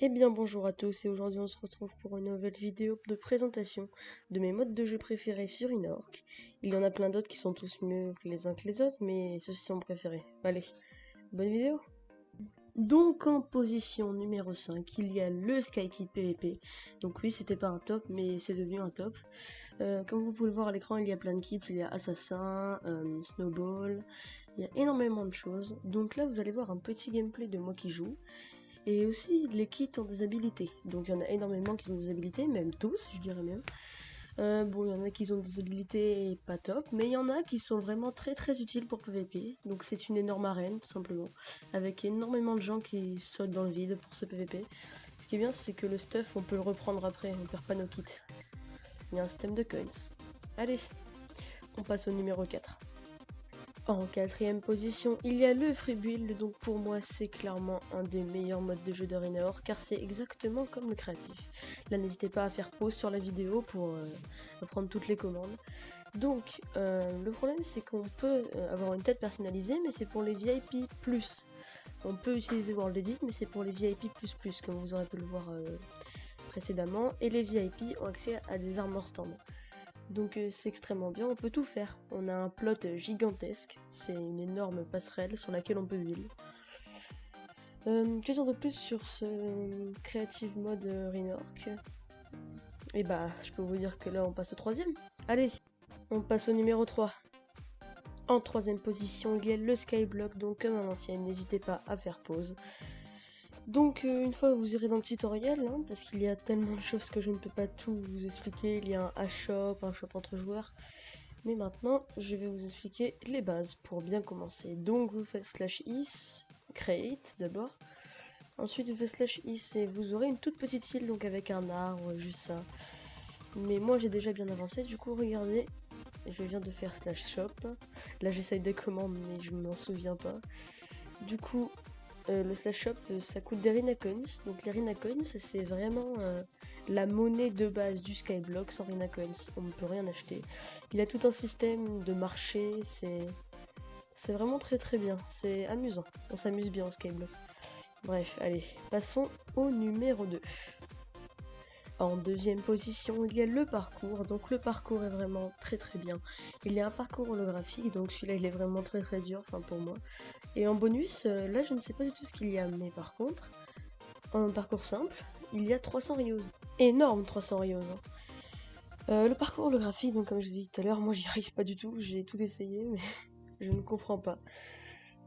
Eh bien bonjour à tous et aujourd'hui on se retrouve pour une nouvelle vidéo de présentation de mes modes de jeu préférés sur Inork. Il y en a plein d'autres qui sont tous mieux les uns que les autres, mais ceux-ci sont préférés. Allez, bonne vidéo. Donc en position numéro 5, il y a le Skykit PVP. Donc oui, c'était pas un top, mais c'est devenu un top. Comme vous pouvez le voir à l'écran, il y a plein de kits, il y a Assassin, Snowball, il y a énormément de choses. Donc là, vous allez voir un petit gameplay de moi qui joue. Et aussi, les kits ont des habilités. Donc il y en a énormément qui ont des habilités, même tous, je dirais même. Bon, il y en a qui ont des habilités pas top, mais il y en a qui sont vraiment très utiles pour PVP. Donc c'est une énorme arène, tout simplement, avec énormément de gens qui sautent dans le vide pour ce PVP. Ce qui est bien, c'est que le stuff, on peut le reprendre après, on perd pas nos kits. Il y a un système de coins. Allez, on passe au numéro 4. En quatrième position, il y a le free build, donc pour moi c'est clairement un des meilleurs modes de jeu d'Arenaor car c'est exactement comme le créatif. Là n'hésitez pas à faire pause sur la vidéo pour apprendre toutes les commandes. Donc le problème c'est qu'on peut avoir une tête personnalisée mais c'est pour les VIP+. On peut utiliser World Edit mais c'est pour les VIP++, comme vous aurez pu le voir précédemment, et les VIP ont accès à des armor stands. Donc c'est extrêmement bien, on peut tout faire. On a un plot gigantesque, c'est une énorme passerelle sur laquelle on peut build. Que dire de plus sur ce Creative Mode Renork? Et bah, je peux vous dire que là on passe au troisième. Allez, on passe au numéro 3. En troisième position, il y a le Skyblock, donc comme à l'ancienne, n'hésitez pas à faire pause. Donc une fois vous irez dans le tutoriel, hein, parce qu'il y a tellement de choses que je ne peux pas tout vous expliquer, il y a un shop entre joueurs, mais maintenant je vais vous expliquer les bases pour bien commencer. Donc vous faites /is, create d'abord, ensuite vous faites /is et vous aurez une toute petite île, donc avec un arbre, juste ça. Mais moi j'ai déjà bien avancé, du coup regardez, je viens de faire /shop, là j'essaye des commandes mais je m'en souviens pas. Du coup le /shop ça coûte des Rinacoins, donc les Rinacoins c'est vraiment la monnaie de base du Skyblock. Sans Rinacoins on ne peut rien acheter. Il a tout un système de marché, c'est vraiment très bien, c'est amusant, on s'amuse bien au Skyblock. Bref, allez, passons au numéro 2. En deuxième position, il y a le parcours. Donc le parcours est vraiment très bien. Il y a un parcours holographique, donc celui-là il est vraiment très dur, enfin pour moi. Et en bonus, là je ne sais pas du tout ce qu'il y a, mais par contre, en parcours simple, il y a 300 Rios. Énorme 300 Rios. Le parcours holographique, donc comme je vous ai dit tout à l'heure, moi j'y arrive pas du tout, j'ai tout essayé, mais je ne comprends pas.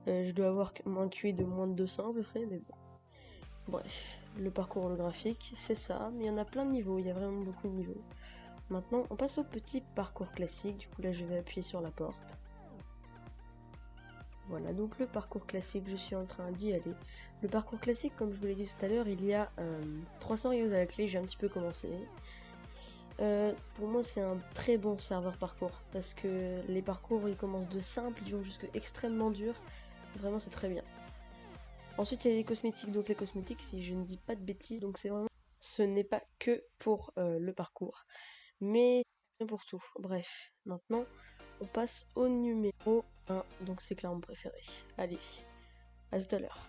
Je dois avoir un QI de moins de 200 à peu près, mais bon. Bref, le parcours holographique, c'est ça, mais il y en a plein de niveaux, il y a vraiment beaucoup de niveaux. Maintenant, on passe au petit parcours classique, du coup là je vais appuyer sur la porte. Voilà, donc le parcours classique, je suis en train d'y aller. Le parcours classique, comme je vous l'ai dit tout à l'heure, il y a 300 Rios à la clé, j'ai un petit peu commencé. Pour moi, c'est un très bon serveur parcours, parce que les parcours, ils commencent de simples, ils vont jusqu'à extrêmement durs. Vraiment, c'est très bien. Ensuite, il y a les cosmétiques. Donc les cosmétiques, si je ne dis pas de bêtises, donc c'est vraiment... Ce n'est pas que pour le parcours, mais bien pour tout. Bref, maintenant, on passe au numéro 1, donc c'est clairement préféré. Allez, à tout à l'heure.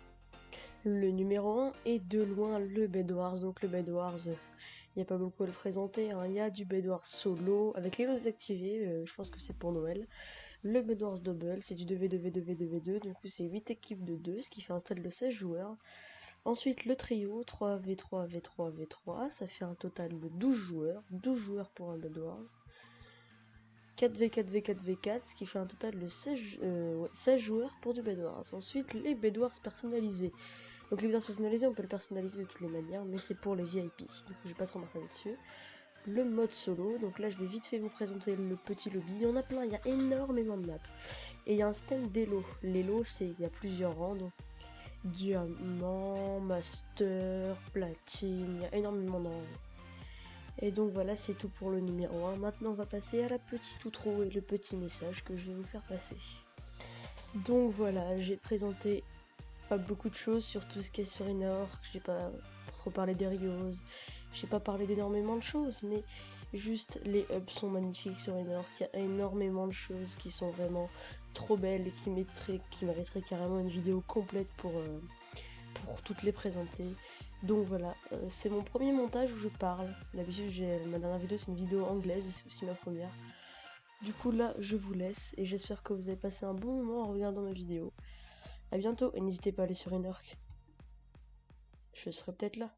Le numéro 1 est de loin le Bedwars, donc le Bedwars, il n'y a pas beaucoup à le présenter, hein. Il y a du Bedwars solo, avec les lots activés, je pense que c'est pour Noël. Le Bedwars Double, c'est du 2v2v2v2v2, du coup c'est 8 équipes de 2, ce qui fait un total de 16 joueurs. Ensuite le trio, 3v3v3v3, ça fait un total de 12 joueurs pour un Bedwars. 4v4v4v4, ce qui fait un total de 16 joueurs pour du Bedwars. Ensuite les Bedwars personnalisés. Donc les Bedwars personnalisés, on peut le personnaliser de toutes les manières, mais c'est pour les VIP, du coup je vais pas trop marquer là-dessus. Le mode solo, donc là je vais vite fait vous présenter le petit lobby, il y en a plein, il y a énormément de maps. Et il y a un système d'élo, l'élo c'est il y a plusieurs rangs, donc diamant, master, platine, il y a énormément de rangs. Et donc voilà, c'est tout pour le numéro 1, maintenant on va passer à la petite outro et le petit message que je vais vous faire passer. Donc voilà, j'ai présenté pas beaucoup de choses sur tout ce qui est sur Inork, j'ai pas trop parlé des Rios, j'ai pas parlé d'énormément de choses, mais juste les hubs sont magnifiques sur Inork, il y a énormément de choses qui sont vraiment trop belles et qui mériteraient carrément une vidéo complète pour toutes les présenter. Donc voilà, c'est mon premier montage où je parle. D'habitude, ma dernière vidéo, c'est une vidéo anglaise, et c'est aussi ma première. Du coup là, je vous laisse, et j'espère que vous avez passé un bon moment en regardant ma vidéo. A bientôt, et n'hésitez pas à aller sur Inork. Je serai peut-être là.